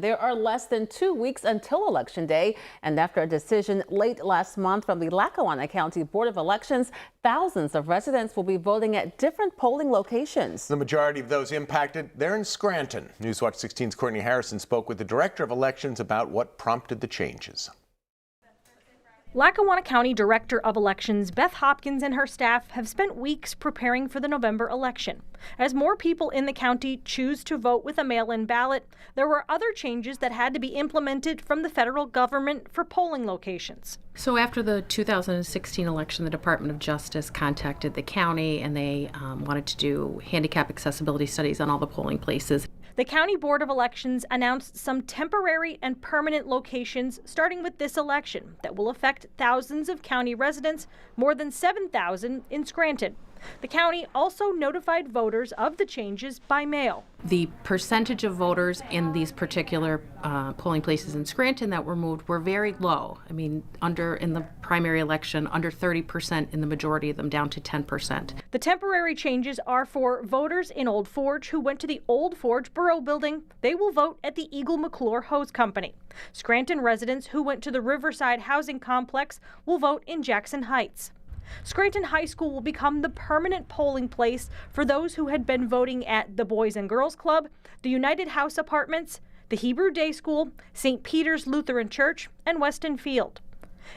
There are less than 2 weeks until Election Day, and after a decision late last month from the Lackawanna County Board of Elections, thousands of residents will be voting at different polling locations. The majority of those impacted, they're in Scranton. Newswatch 16's Courtney Harrison spoke with the Director of Elections about what prompted the changes. Lackawanna County Director of Elections Beth Hopkins and her staff have spent weeks preparing for the November election. As more people in the county choose to vote with a mail-in ballot, there were other changes that had to be implemented from the federal government for polling locations. So after the 2016 election, the Department of Justice contacted the county and they wanted to do handicap accessibility studies on all the polling places. The County Board of Elections announced some temporary and permanent locations starting with this election that will affect thousands of county residents, more than 7,000 in Scranton. The county also notified voters of the changes by mail. The percentage of voters in these particular polling places in Scranton that were moved were very low. I mean, in the primary election, under 30% in the majority of them, down to 10%. The temporary changes are for voters in Old Forge who went to the Old Forge Borough Building. They will vote at the Eagle McClure Hose Company. Scranton residents who went to the Riverside Housing Complex will vote in Jackson Heights. Scranton High School will become the permanent polling place for those who had been voting at the Boys and Girls Club, the United House Apartments, the Hebrew Day School, St. Peter's Lutheran Church, and Weston Field.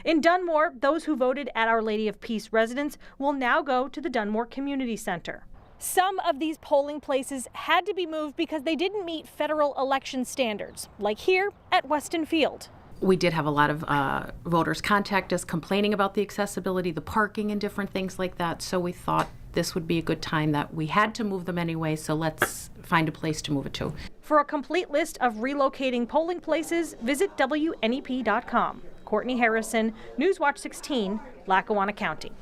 In Dunmore, those who voted at Our Lady of Peace residence will now go to the Dunmore Community Center. Some of these polling places had to be moved because they didn't meet federal election standards, like here at Weston Field. We did have a lot of voters contact us complaining about the accessibility, the parking and different things like that. So we thought this would be a good time that we had to move them anyway. So let's find a place to move it to. For a complete list of relocating polling places, visit WNEP.com. Courtney Harrison, Newswatch 16, Lackawanna County.